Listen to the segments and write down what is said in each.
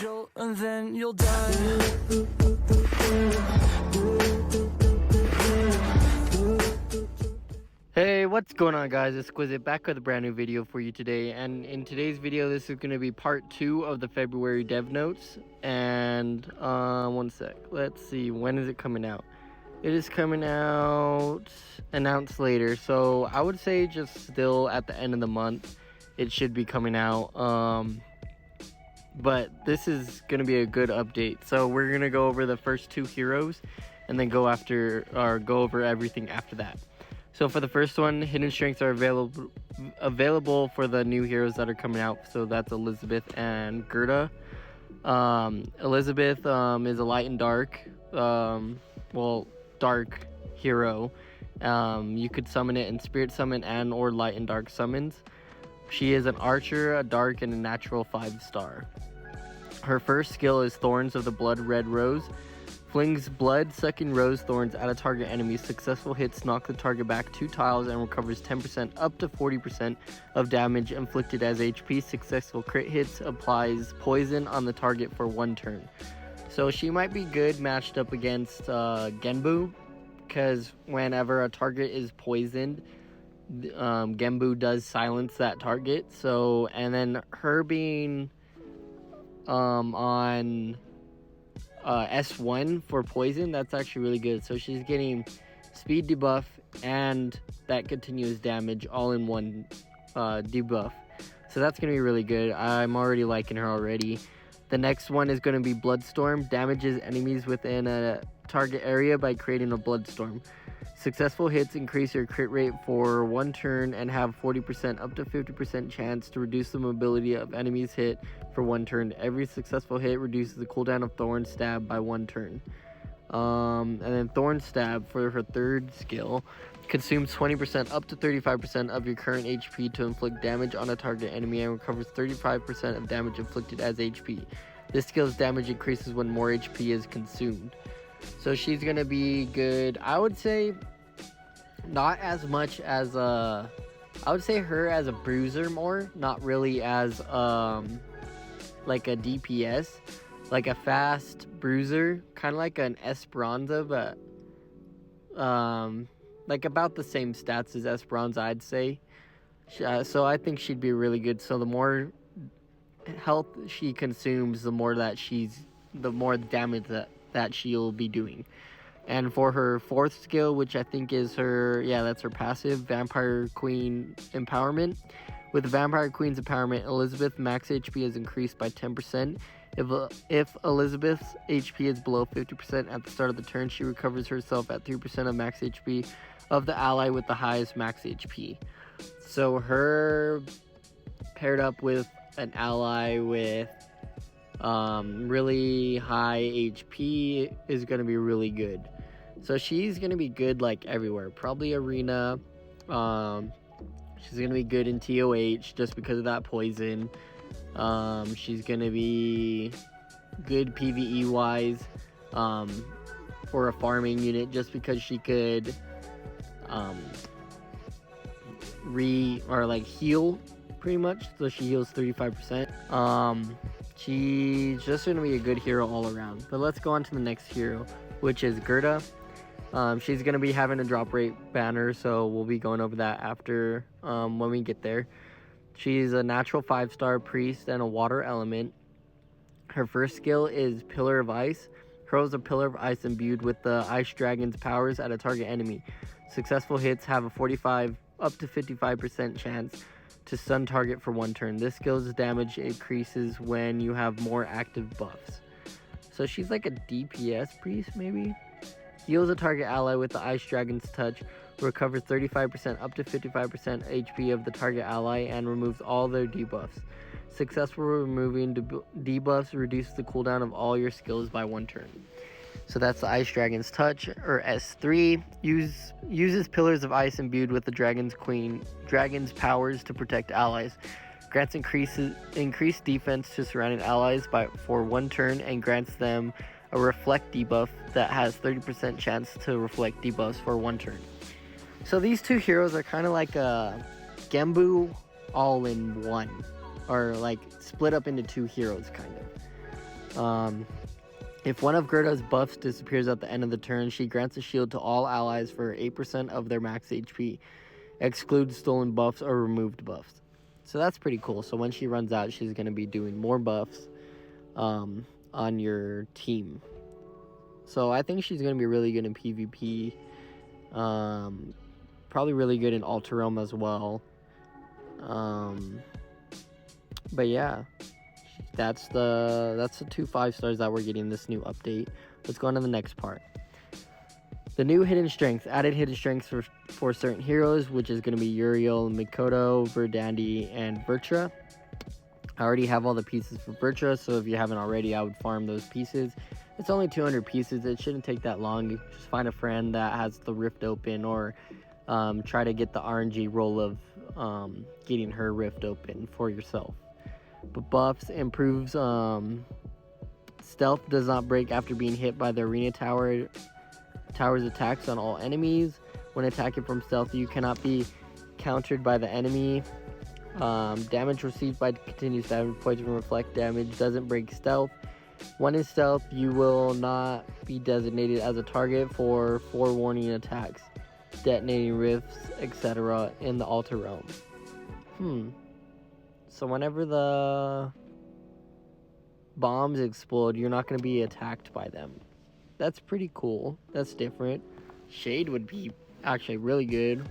jolt and then you'll die. Hey, what's going on, guys? Exquisite back with a brand new video for you today, and in today's video this is going to be part 2 of the February dev notes. And one sec, let's see, when is it coming out? It is coming out announced later, so I would say just still at the end of the month it should be coming out. But this is going to be a good update, so we're going to go over the first 2 heroes and then go over everything after that. So for the first one, hidden strengths are available for the new heroes that are coming out. So that's Elizabeth and Gerta. Elizabeth is a light and dark, dark hero. You could summon it in spirit summon and or light and dark summons. She is an archer, a dark, and a natural 5-star. Her first skill is Thorns of the Blood Red Rose. Flings blood-sucking rose thorns at a target enemy. Successful hits knock the target back 2 tiles and recovers 10% up to 40% of damage inflicted as HP. Successful crit hits applies poison on the target for 1 turn. So she might be good matched up against Genbu, because whenever a target is poisoned, Genbu does silence that target. So, and then her being on S1 for poison, that's actually really good. So she's getting speed debuff and that continuous damage all in one debuff. So that's going to be really good. I'm already liking her already. The next one is going to be Bloodstorm. Damages enemies within a target area by creating a Bloodstorm. Successful hits increase your crit rate for 1 turn and have 40% up to 50% chance to reduce the mobility of enemies hit for 1 turn. Every successful hit reduces the cooldown of Thorn Stab by 1 turn. And then Thorn Stab for her third skill consumes 20% up to 35% of your current HP to inflict damage on a target enemy and recovers 35% of damage inflicted as HP. This skill's damage increases when more HP is consumed. So she's gonna be good. I would say not as much as I would say her as a bruiser more, not really as like a DPS, like a fast bruiser, kind of like an Esperanza, but like about the same stats as Esperanza, I'd say. So I think she'd be really good. So the more health she consumes, the more damage that she'll be doing. And for her 4th skill, which I think is that's her passive, Vampire Queen Empowerment. With Vampire Queen's Empowerment, Elizabeth's max HP is increased by 10%. If Elizabeth's HP is below 50% at the start of the turn, she recovers herself at 3% of max HP of the ally with the highest max HP. So her paired up with an ally with really high HP is going to be really good. So she's going to be good like everywhere, probably arena. She's going to be good in TOH just because of that poison. She's going to be good PvE wise for a farming unit just because she could heal pretty much. So she heals 35%. She's just going to be a good hero all around. But let's go on to the next hero, which is Gerta. She's going to be having a drop rate banner, so we'll be going over that after when we get there. She's a natural 5-star priest and a water element. Her first skill is Pillar of Ice. Hurls a pillar of ice imbued with the Ice Dragon's powers at a target enemy. Successful hits have a 45 up to 55% chance to stun target for 1 turn. This skill's damage increases when you have more active buffs. So she's like a DPS priest, maybe? Heals a target ally with the Ice Dragon's touch, recovers 35% up to 55% HP of the target ally, and removes all their debuffs. Successful removing debuffs reduces the cooldown of all your skills by 1 turn. So that's the Ice Dragon's Touch, or S3. Uses Pillars of Ice imbued with the Dragon's powers to protect allies. Grants increased defense to surrounding allies for 1 turn, and grants them a Reflect debuff that has 30% chance to reflect debuffs for 1 turn. So these 2 heroes are kind of like a Genbu all in one, or like split up into 2 heroes kind of. If one of Gerta's buffs disappears at the end of the turn, she grants a shield to all allies for 8% of their max HP. Excludes stolen buffs or removed buffs. So that's pretty cool. So when she runs out, she's going to be doing more buffs on your team. So I think she's going to be really good in PvP. Probably really good in Alter Realm as well. But yeah, that's the 2 5-stars that we're getting this new update. Let's go on to the next part. The new hidden strengths, added hidden strengths for certain heroes, which is going to be Uriel, Mikoto, Verdandi, and Vertra. I already have all the pieces for Vertra, so if you haven't already, I would farm those pieces. It's only 200 pieces. It shouldn't take that long. You just find a friend that has the rift open, or try to get the RNG roll of getting her rift open for yourself. But buffs improves stealth, does not break after being hit by the arena tower's attacks on all enemies. When attacking from stealth, you cannot be countered by the enemy. Damage received by continuous damage, poison, reflect damage, doesn't break stealth. When in stealth, you will not be designated as a target for forewarning attacks, detonating rifts, etc. in the Alter Realm. So whenever the bombs explode, you're not going to be attacked by them. That's pretty cool. That's different. Shade would be actually really good.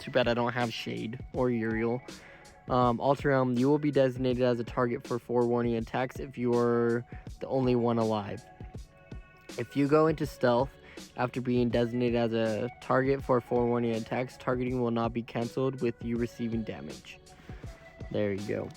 Too bad I don't have Shade or Uriel. Alter Realm, you will be designated as a target for forewarning attacks if you are the only one alive. If you go into stealth after being designated as a target for forewarning attacks, targeting will not be cancelled with you receiving damage. There you go.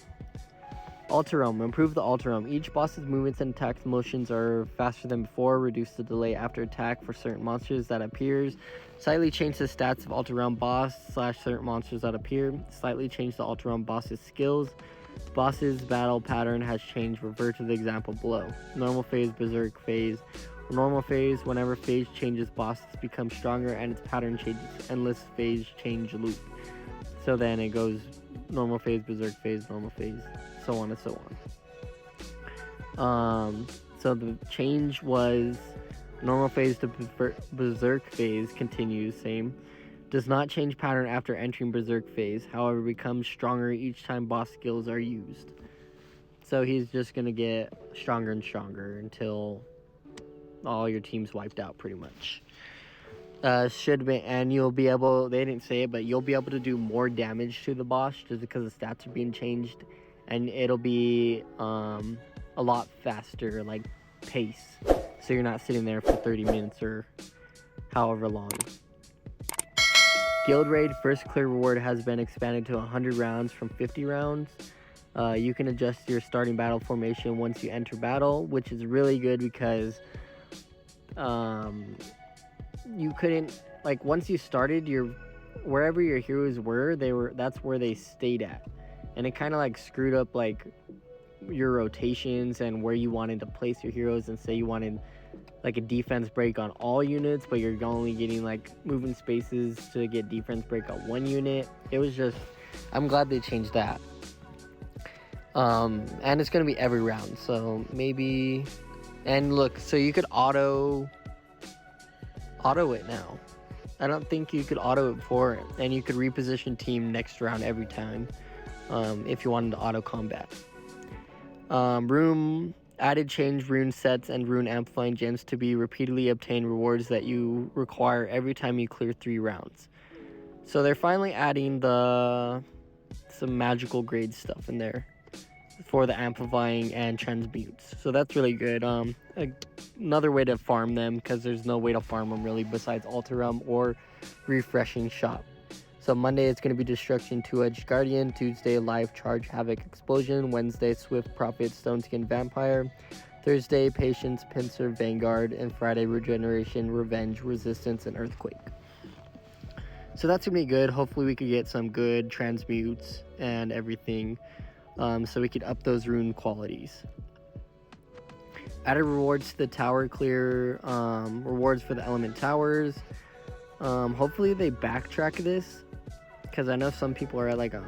Alter Realm, improve the Alter Realm. Each boss's movements and attack motions are faster than before. Reduce the delay after attack for certain monsters that appears. Slightly change the stats of Alter Realm boss / certain monsters that appear. Slightly change the Alter Realm boss's skills. Boss's battle pattern has changed. Revert to the example below. Normal phase, berserk phase. Normal phase, whenever phase changes, bosses become stronger and its pattern changes. Endless phase change loop. So then it goes normal phase, berserk phase, normal phase, so on and so on. So the change was normal phase to berserk phase continues same. Does not change pattern after entering berserk phase. However, becomes stronger each time boss skills are used. So he's just gonna get stronger and stronger until all your team's wiped out, pretty much. Should be, and you'll be able, they didn't say it, but you'll be able to do more damage to the boss just because the stats are being changed, and it'll be a lot faster, like pace, so you're not sitting there for 30 minutes or however long. Guild Raid first clear reward has been expanded to 100 rounds from 50 rounds. You can adjust your starting battle formation once you enter battle, which is really good because you couldn't, like, once you started, wherever your heroes were, that's where they stayed at, and it kind of like screwed up like your rotations and where you wanted to place your heroes. And say you wanted like a defense break on all units, but you're only getting like moving spaces to get defense break on one unit. It was just, I'm glad they changed that. And it's gonna be every round, so maybe, and look, so you could auto it now. I don't think you could auto it before, and you could reposition team next round every time if you wanted to auto combat. Rune added change rune sets and rune amplifying gems to be repeatedly obtained rewards that you require every time you clear 3 rounds. So they're finally adding some magical grade stuff in there for the amplifying and transmutes. So that's really good. Another way to farm them, because there's no way to farm them really besides Alter Realm or refreshing shop. So Monday it's going to be Destruction, Two-Edged Guardian. Tuesday, Life Charge, Havoc, Explosion. Wednesday, Swift Prophet, Stone Skin, Vampire. Thursday, Patience, Pincer, Vanguard. And Friday, Regeneration, Revenge, Resistance, and Earthquake. So that's going to be good. Hopefully we could get some good transmutes and everything, so we could up those rune qualities. Added rewards to the tower clear, rewards for the element towers. Hopefully they backtrack this, because I know some people are at like a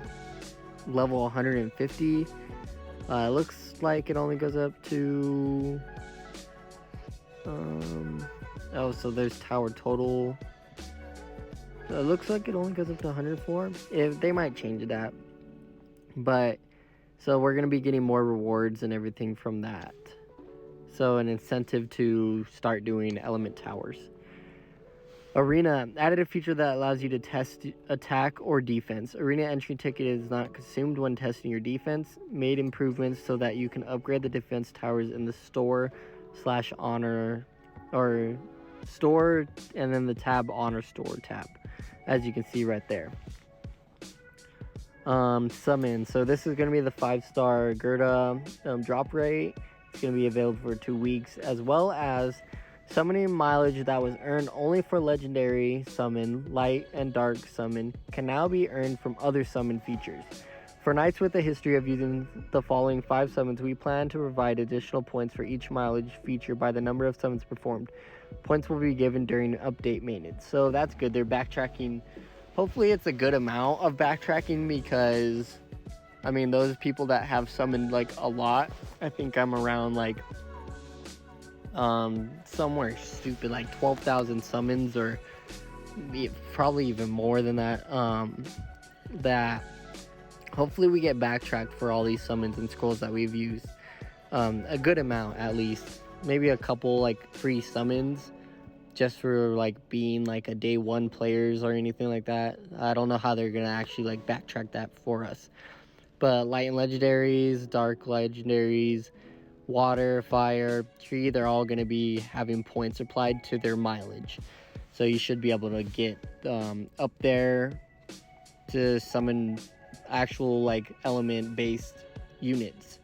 level 150. It looks looks like it only goes up to oh, so there's tower total. It looks like it only goes up to 104. If they might change that, but so we're gonna be getting more rewards and everything from that. So an incentive to start doing element towers. Arena added a feature that allows you to test attack or defense. Arena entry ticket is not consumed when testing your defense. Made improvements so that you can upgrade the defense towers in the store/honor or store, and then the tab honor store tab, as you can see right there. Summon. So this is going to be the 5-star Gerta drop rate. It's going to be available for 2 weeks, as well as summoning mileage that was earned only for legendary summon, light and dark summon can now be earned from other summon features. For knights with a history of using the following 5 summons, we plan to provide additional points for each mileage feature by the number of summons performed. Points will be given during update maintenance. So that's good. They're backtracking. Hopefully it's a good amount of backtracking, because I mean, those people that have summoned like a lot, I think I'm around like somewhere stupid like 12,000 summons, or probably even more than that. That hopefully we get backtracked for all these summons and scrolls that we've used. A good amount, at least. Maybe a couple like free summons just for like being like a day 1 players or anything like that. I don't know how they're gonna actually like backtrack that for us. But light and legendaries, dark legendaries, water, fire, tree, they're all going to be having points applied to their mileage. So you should be able to get up there to summon actual like element based units.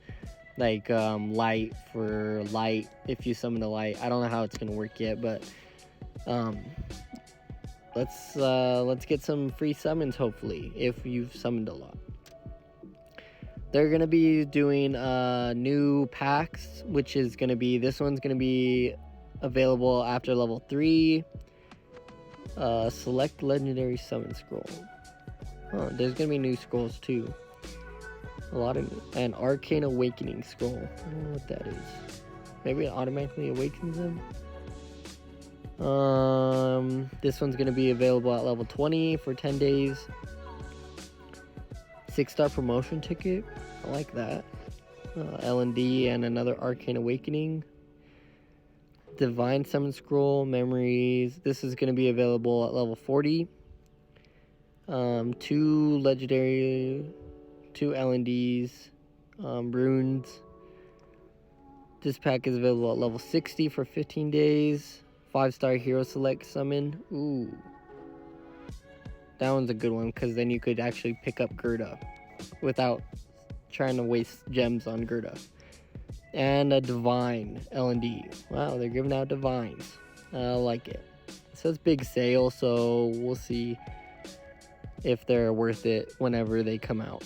Like light for light, if you summon a light. I don't know how it's going to work yet, but let's get some free summons hopefully if you've summoned a lot. They're going to be doing new packs, which is going to be, this one's going to be available after level 3. Select legendary summon scroll. Oh, there's going to be new scrolls too. A lot of, an arcane awakening scroll. I don't know what that is. Maybe it automatically awakens them. This one's going to be available at level 20 for 10 days. 6-star promotion ticket. I like that. L&D and another Arcane Awakening. Divine Summon Scroll. Memories. This is going to be available at level 40. 2 legendary. 2 L&Ds. Runes. This pack is available at level 60 for 15 days. 5-star Hero Select Summon. Ooh. That one's a good one, because then you could actually pick up Gerta without trying to waste gems on Gerta. And a Divine L&D. Wow, they're giving out Divines. I like it. It says big sale, so we'll see if they're worth it whenever they come out.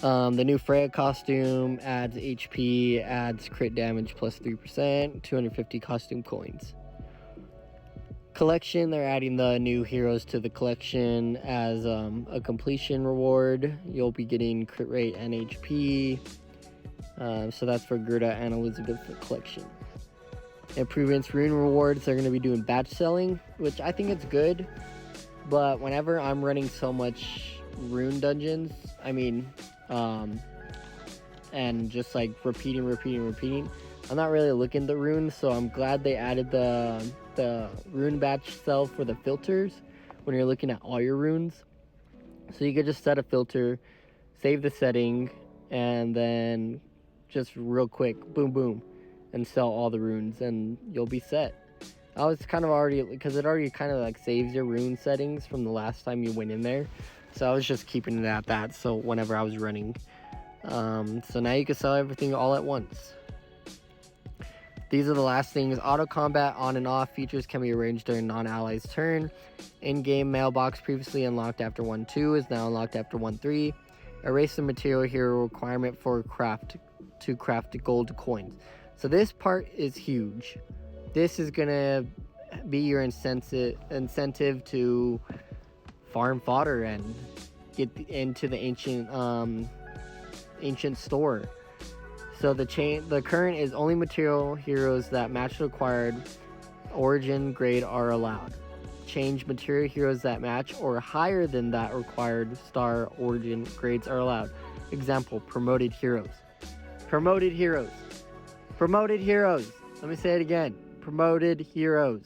The new Frag Costume adds HP, adds crit damage plus 3%, 250 costume coins. Collection, they're adding the new heroes to the collection as a completion reward. You'll be getting crit rate and HP. So that's for Gerta and Elizabeth collection. Improvements, Rune Rewards, they're going to be doing batch selling, which I think it's good. But whenever I'm running so much rune dungeons, I mean, and just like repeating, I'm not really looking at the runes, so I'm glad they added the rune batch sell for the filters when you're looking at all your runes. So you could just set a filter, save the setting, and then just real quick, boom, and sell all the runes, and you'll be set. I was kind of already, because it already kind of like saves your rune settings from the last time you went in there. So I was just keeping it at that, so whenever I was running. So now you can sell everything all at once. These are the last things. Auto combat on and off features can be arranged during non-ally's turn. In-game mailbox previously unlocked after 1.2 is now unlocked after 1.3. Erase the material hero requirement for craft gold coins. So this part is huge. This is gonna be your incentive to farm fodder and get into the ancient store. So the current is only material heroes that match the required origin grade are allowed. Change material heroes that match or higher than that required star origin grades are allowed. Example, promoted heroes. Promoted heroes. Promoted heroes. Let me say it again. Promoted heroes.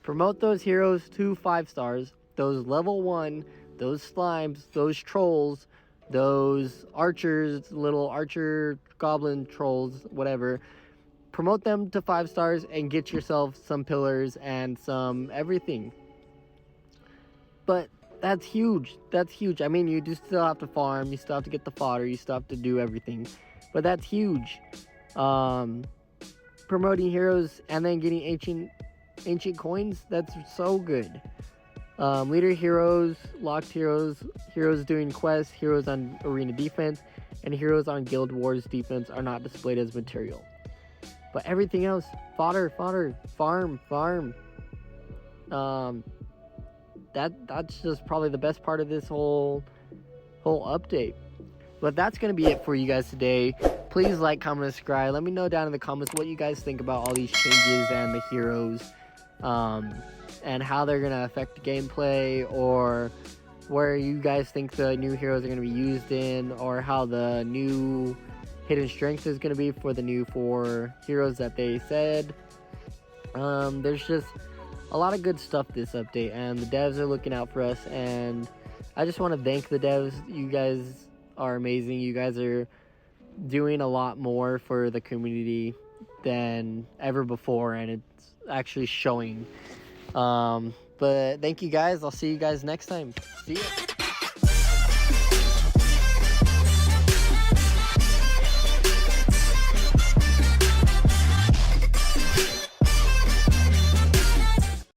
Promote those heroes to 5 stars. Those level 1, those slimes, those trolls, those archers, little archer goblin trolls, whatever. Promote them to 5 stars and get yourself some pillars and some everything. But that's huge. That's huge. I mean, you do still have to farm. You still have to get the fodder. You still have to do everything. But that's huge. Promoting heroes and then getting ancient coins. That's so good. Leader heroes, locked heroes, heroes doing quests, heroes on arena defense, and heroes on guild wars defense are not displayed as material. But everything else, fodder, farm. That's just probably the best part of this whole update. But that's gonna be it for you guys today. Please like, comment, and subscribe. Let me know down in the comments what you guys think about all these changes and the heroes, and how they're gonna affect the gameplay, or where you guys think the new heroes are gonna be used in, or how the new hidden strength is going to be for the new 4 heroes that they said. There's just a lot of good stuff this update, and the devs are looking out for us, and I just want to thank the devs. You guys are amazing. You guys are doing a lot more for the community than ever before, and it's actually showing. But thank you guys. I'll see you guys next time. See ya.